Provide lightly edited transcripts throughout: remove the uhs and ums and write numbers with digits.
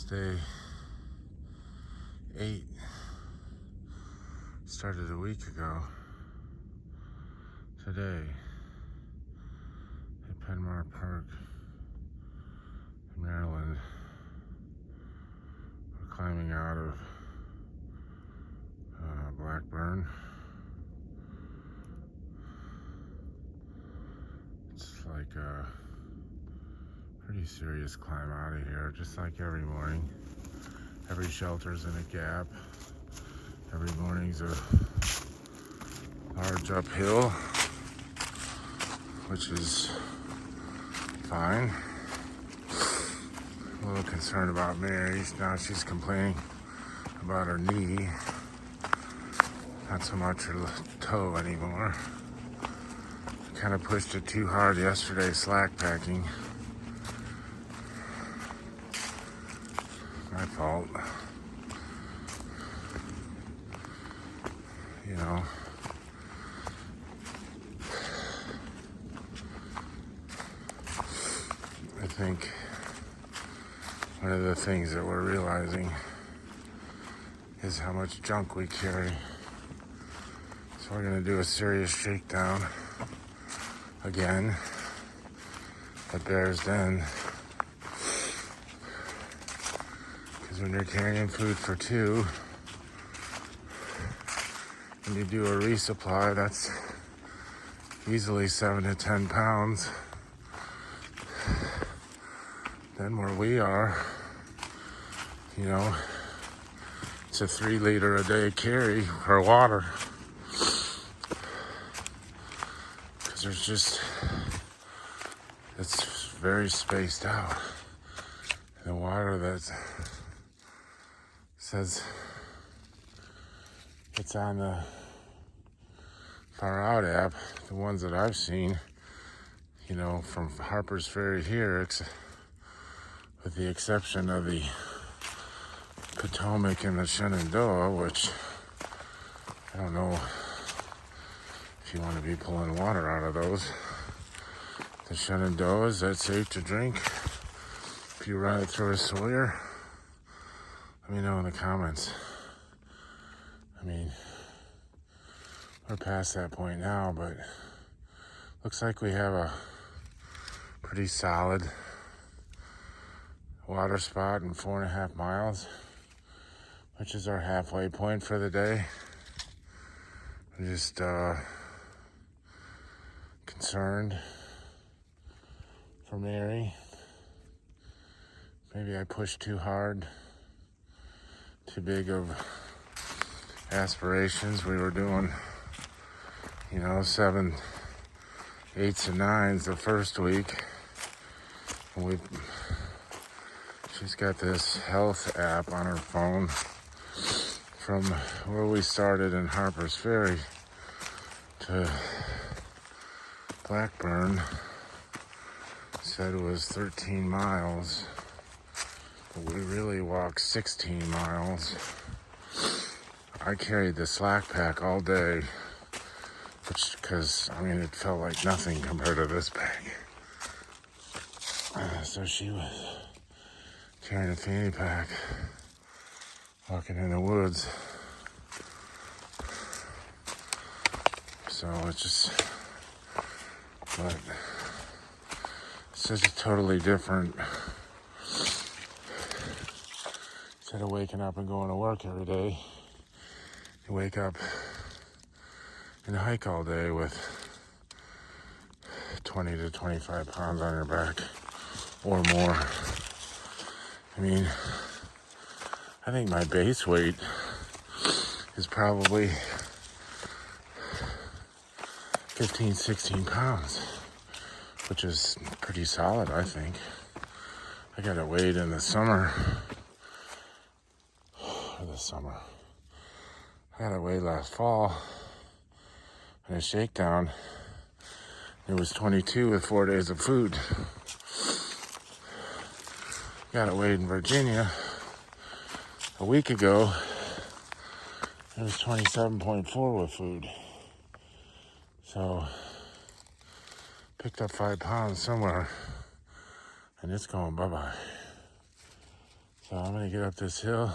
Day 8 started a week ago today at Penmar Park in Maryland. We're climbing out of Blackburn. It's like a pretty serious climb out of here, just like every morning. Every shelter's in a gap. Every morning's a large uphill, which is fine. I'm a little concerned about Mary. Now she's complaining about her knee. Not so much her toe anymore. Kind of pushed it too hard yesterday, slack packing. My fault. You know. I think one of the things that we're realizing is how much junk we carry. So we're going to do a serious shakedown again at Bear's Den. Because when you're carrying food for two, and you do a resupply, that's easily 7 to 10 pounds. Then where we are, you know, it's a 3 liter a day carry for water. Because there's just, it's very spaced out. The water that says it's on the Far Out app, the ones that I've seen, you know, from Harper's Ferry here, with the exception of the Potomac and the Shenandoah, which I don't know if you want to be pulling water out of those. The Shenandoah, is that safe to drink? If you run it through a Sawyer, let me know in the comments. I mean, we're past that point now, but looks like we have a pretty solid water spot in 4.5 miles, which is our halfway point for the day. I'm just concerned for Mary. Maybe I pushed too hard, too big of aspirations. We were doing, you know, 7, 8s, and 9s the first week. And she's got this health app on her phone from where we started in Harper's Ferry to Blackburn. Said it was 13 miles, but we really walked 16 miles. I carried the slack pack all day, because, I mean, it felt like nothing compared to this bag. So she was carrying a fanny pack, walking in the woods. So it's just, but it's just a totally different, instead of waking up and going to work every day, you wake up and hike all day with 20 to 25 pounds on your back or more. I mean, I think my base weight is probably 15, 16 pounds, which is pretty solid, I think. I got it weighed in the summer. I got it weighed last fall in a shakedown. It was 22 with 4 days of food. Got it weighed in Virginia a week ago. It was 27.4 with food. So, picked up 5 pounds somewhere, and it's going bye-bye. So I'm gonna get up this hill,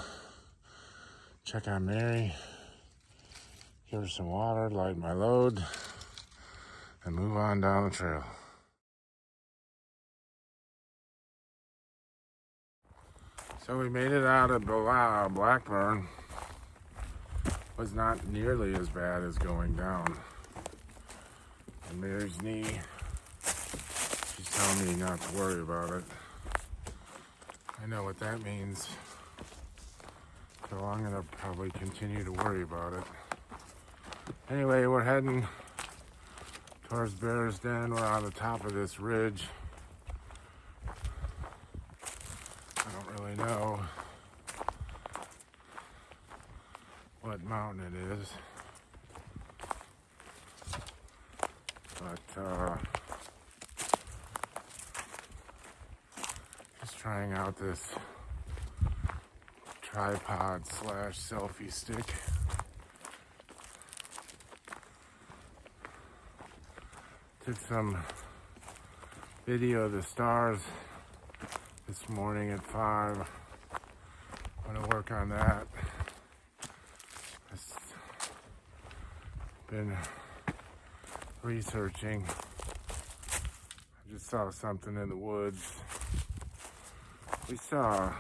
check on Mary, give her some water, lighten my load, and move on down the trail. So we made it out of Blackburn. Was not nearly as bad as going down. And Mary's knee, she's telling me not to worry about it. I know what that means. So I'm gonna probably continue to worry about it. Anyway, we're heading towards Bear's Den. We're on the top of this ridge. I don't really know what mountain it is, but just trying out this tripod / selfie stick. Took some video of the stars this morning at 5. I'm gonna work on that. Been researching. I just saw something in the woods. We saw a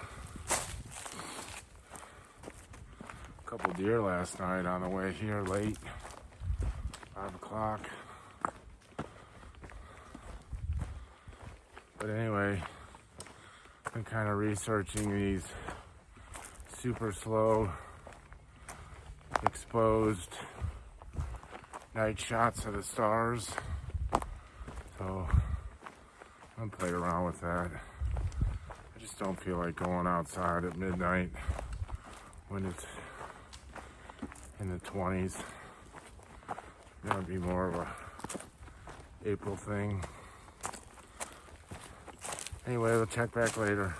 couple deer last night on the way here late, 5 o'clock. But anyway, been kind of researching these super slow, exposed night shots of the stars. So I'm gonna play around with that. I just don't feel like going outside at midnight when it's in the 20s. It's gonna be more of a April thing. Anyway, we'll check back later.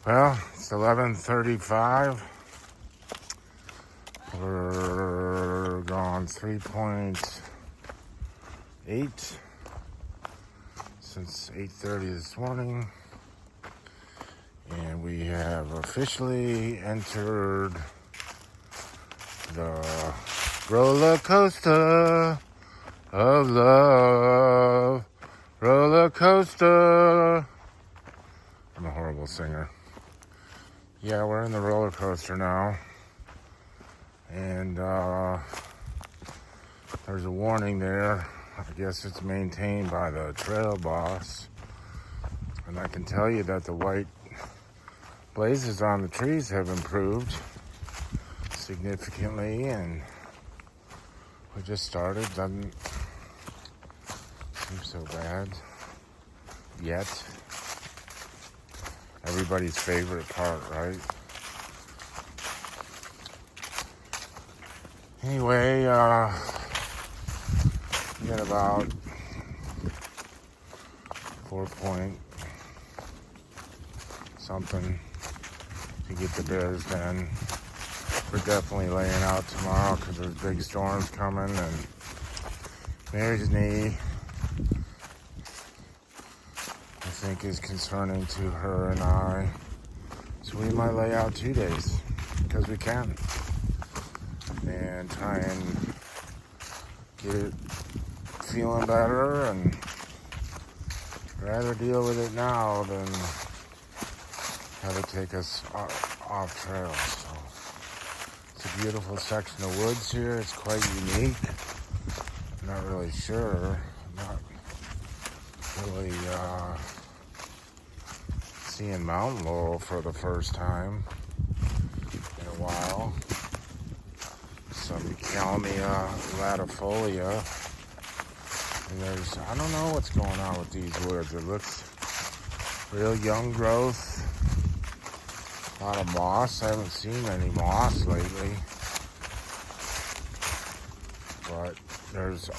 Well, it's 11:35. We're gone 3.8 since 8:30 this morning. And we have officially entered the roller coaster of love. Roller coaster. I'm a horrible singer. Yeah, we're in the roller coaster now. And there's a warning there. I guess it's maintained by the trail boss. And I can tell you that the white blazes on the trees have improved significantly, and we just started. Doesn't seem so bad yet. Everybody's favorite part, right? Anyway, we got about 4 point something to get the Bears Den. We're definitely laying out tomorrow because there's big storms coming, and Mary's knee, I think, is concerning to her and I. So we might lay out 2 days because we can, and try and get it feeling better, and rather deal with it now than have it take us off trail. So it's a beautiful section of woods here. It's quite unique. I'm not really sure. I'm not really seeing mountain laurel for the first time in a while. some Calmia latifolia. And there's, I don't know what's going on with these woods. It looks real young growth. A lot of moss. I haven't seen any moss lately. But there's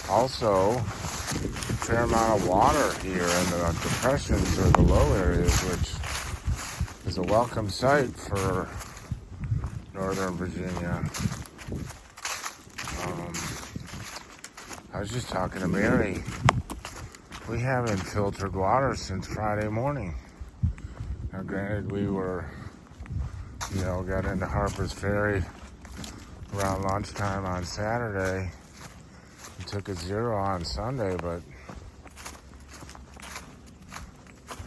also a fair amount of water here in the depressions or the low areas, which is a welcome sight for Northern Virginia. I was just talking to Mary. We haven't filtered water since Friday morning. Now, granted, we were, got into Harper's Ferry around lunchtime on Saturday and took a 0 on Sunday, but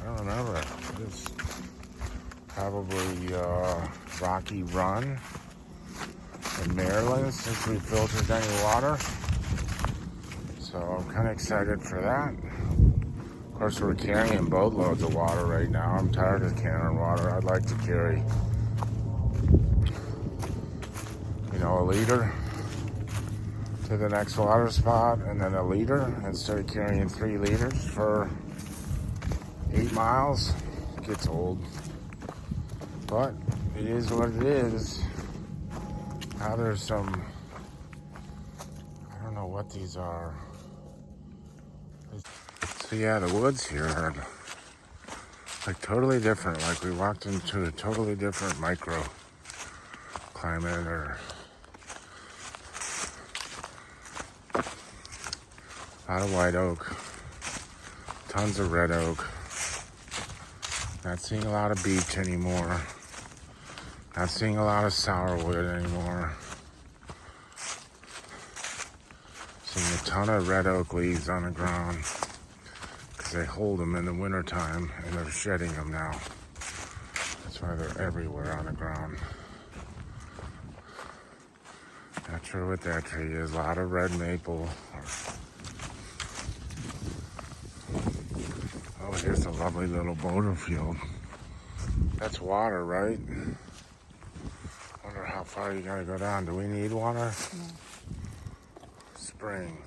I don't remember. It's probably Rocky Run in Maryland since we filtered any water. So I'm kind of excited for that. Of course, we're carrying boatloads of water right now. I'm tired of carrying water. I'd like to carry, a liter to the next water spot and then a liter instead of carrying 3 liters for 8 miles. It gets old. But it is what it is. Now there's some, I don't know what these are. So yeah, the woods here are like totally different. Like we walked into a totally different microclimate or a lot of white oak, tons of red oak. Not seeing a lot of beech anymore. Not seeing a lot of sourwood anymore. Seeing a ton of red oak leaves on the ground because they hold them in the wintertime and they're shedding them now. That's why they're everywhere on the ground. Not sure what that tree is. A lot of red maple. Oh, here's a lovely little boulder field. That's water, right? Wonder how far you gotta go down. Do we need water? No. Spring.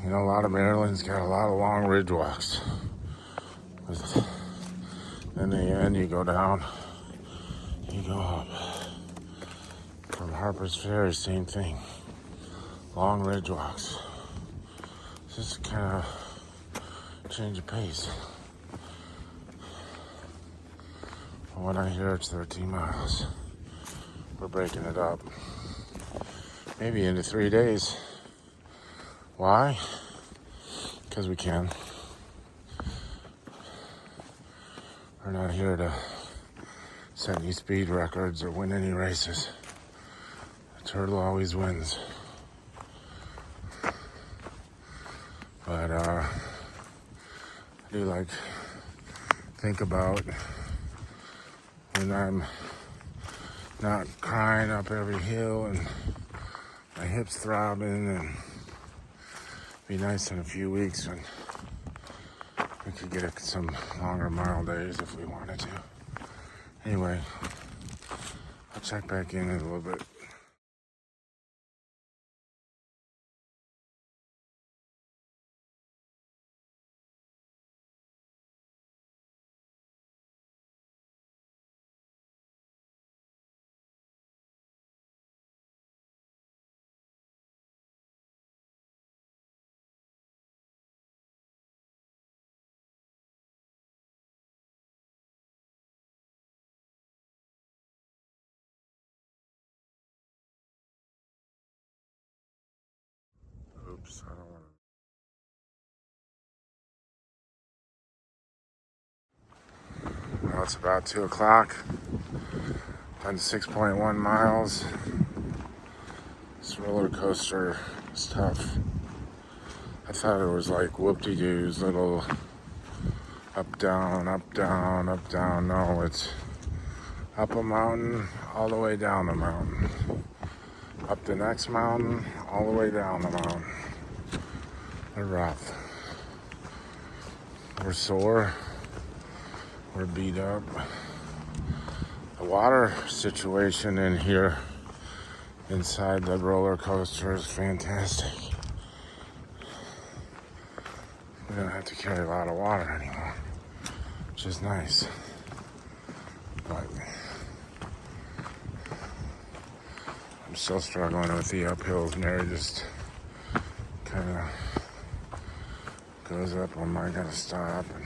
A lot of Maryland's got a lot of long ridge walks. In the end, you go down, you go up. From Harper's Ferry, same thing. Long ridge walks. Just kind of change of pace. When I hear it's 13 miles, we're breaking it up. Maybe into 3 days. Why? Because we can. We're not here to set any speed records or win any races. The turtle always wins. But I do think about when I'm not crying up every hill and my hips throbbing, and be nice in a few weeks when we could get some longer mile days if we wanted to. Anyway, I'll check back in a little bit. Oops, I don't want to. Well, it's about 2 o'clock. Done 6.1 miles. This roller coaster is tough. I thought it was like whoop-de-doos, little up, down, up, down, up, down. No, it's up a mountain, all the way down the mountain. Up the next mountain, all the way down the mountain. They're rough. We're sore. We're beat up. The water situation in here inside the roller coaster is fantastic. We don't have to carry a lot of water anymore, which is nice. But I'm still struggling with the uphills. Mary just kind of goes up when I gotta stop. And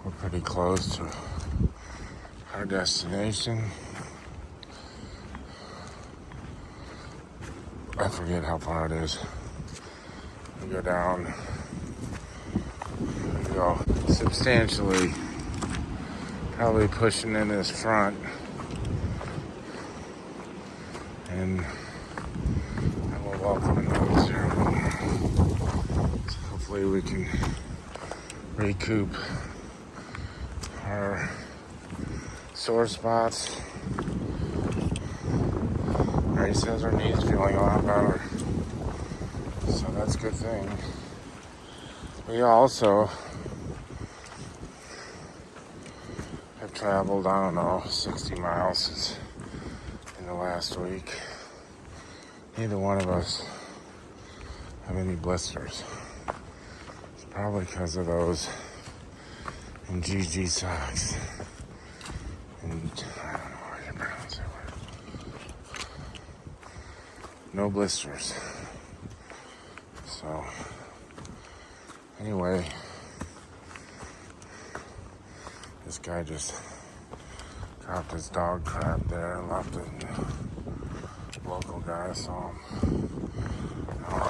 we're pretty close to our destination. I forget how far it is. We go down. We go substantially, probably pushing in this front. And I will welcome another ceremony. So hopefully we can recoup our sore spots. Mary says her knee's feeling a lot better, so that's a good thing. We also have traveled, I don't know, 60 miles in the last week. Neither one of us have any blisters. It's probably because of those in GG socks. And I don't know how you pronounce that word. No blisters. So, anyway, this guy just dropped his dog crap there and left it. The local guy saw him. I don't know